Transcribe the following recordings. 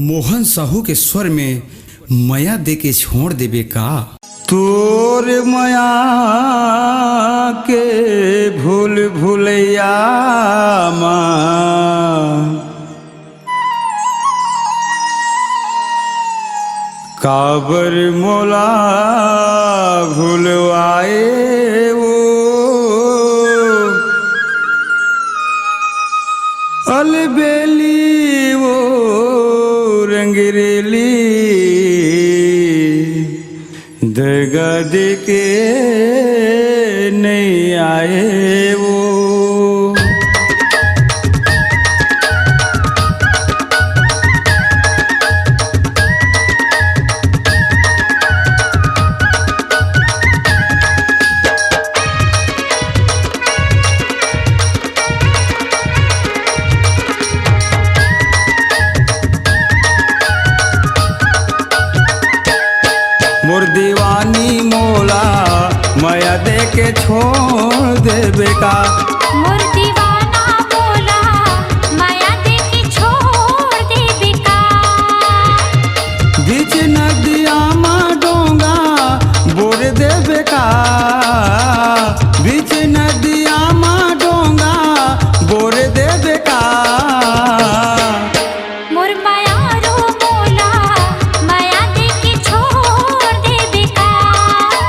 मोहन साहू के स्वर में माया दे के छोड़ देबे का। तोर माया के भूल भूलैया काबर मोला भूलवाए वो अलबेली वो रंगरेली दगा दे के नहीं आए वो। मोर दीवानी मोला माया दे के छोड़ देबे का। मोर दीवाना मोला माया दे के छोड़ देबे का। बीच नदिया में डोंगा बोर देबे का। बीच नदिया में डोंगा बोर देबे का। मोर माया रो मोला माया दे के छोड़ देबे का।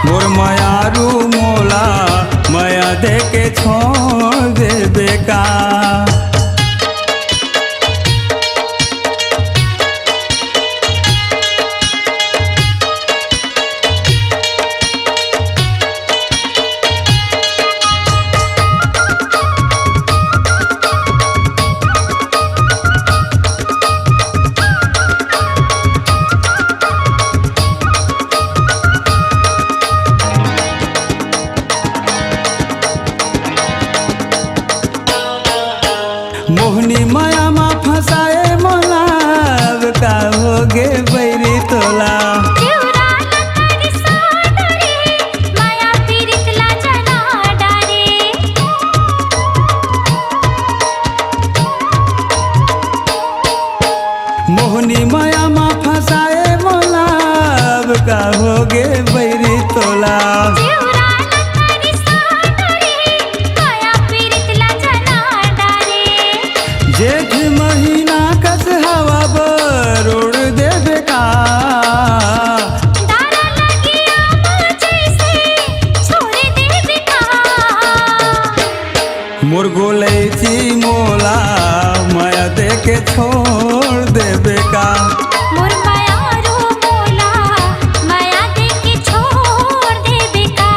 मोर मायारू मोला माया दे के छोड़ देबे का। मोहनी माया मा फसाए मोला अब का होगे बैरी तोला। देवरा लतारी साडरे माया पीरित ला जना डारे। मोहनी माया मा फसाए मोला अब का होगे बैरी तोला। देवरा लतारी साडरे माया पीरित ला जना डारे। जेठ महीना कस हवा बरोड़ देबे का। दारा लगिया मुझे से छोड़ देबे का। मोर गोलैची मोला माया दे के छोड़ देबे का। मोर माया रो मोला माया दे के छोड़ देबे का।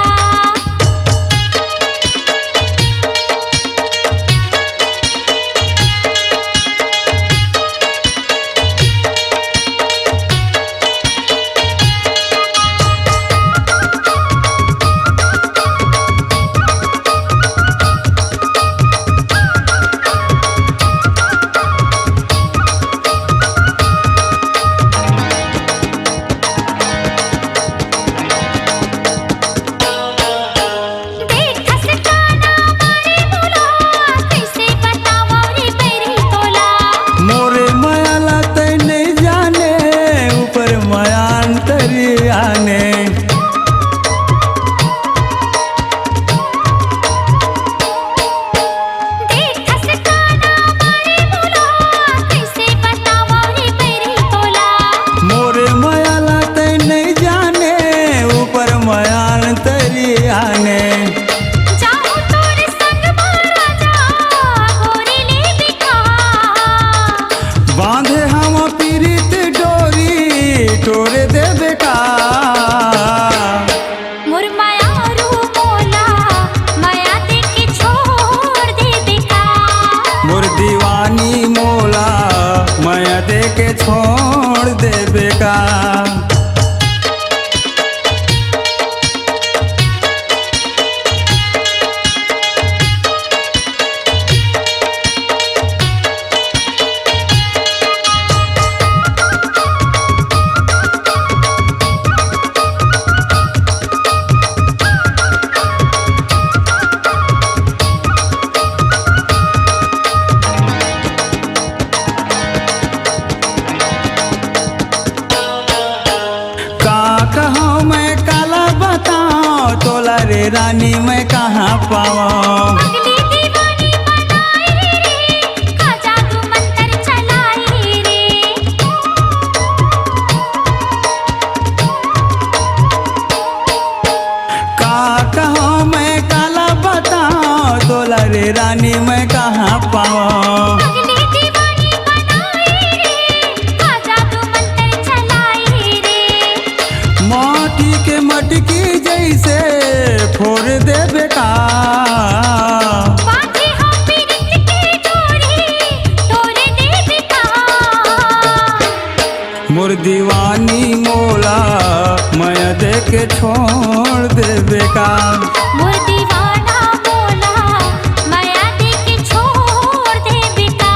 रे रानी मैं कहाँ पावा। पगली दीवानी बनाए रे, का जादू मंतर चलाए रे। का कहो मैं काला बताओ, तोला रे रानी मैं कहाँ पावा। पगली दीवानी बनाए रे, का जादू मंतर चलाए रे। मोती के मटकी जैसे फोड़ दे बेटा। बांधे हम प्रीत की डोरी, तोरे दे बिका। मोर दीवानी मोला मैं दे के छोड़ दे बेका। मोर दीवाना बोला, माया दे के छोड़ दे बिका।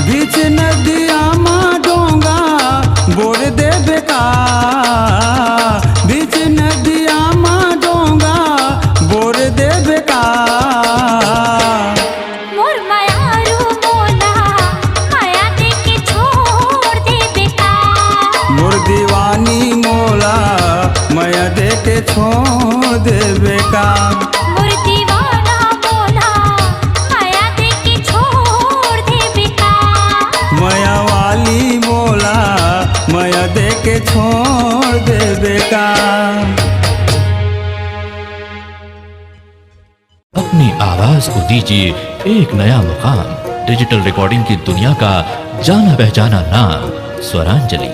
बीच नदिया माँ डोंगा बोर दे बेका। बीच नदिया माँ डोंगा बोर दे बेका। मोर मायारू बोला, माया दे के छोड़ दे बिका। मोर दीवानी मोला मैं दे के छोड़ दे बेका। मोर दीवाना बोला, माया दे के छोड़ दे बिका। माया वाली मोला मैं दे के छोड़ दे बेका। अपनी आवाज को दीजिए एक नया मुकाम। डिजिटल रिकॉर्डिंग की दुनिया का जाना पहचाना नाम स्वरांजलि,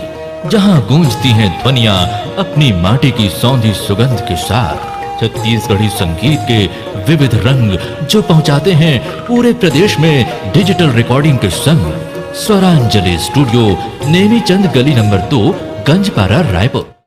जहां गूंजती हैं ध्वनियां अपनी माटी की सौंधी सुगंध के साथ। छत्तीसगढ़ी संगीत के विविध रंग जो पहुंचाते हैं पूरे प्रदेश में डिजिटल रिकॉर्डिंग के संग। स्वरांजलि स्टूडियो, नेमीचंद गली नंबर 2, गंजपारा, रायपुर।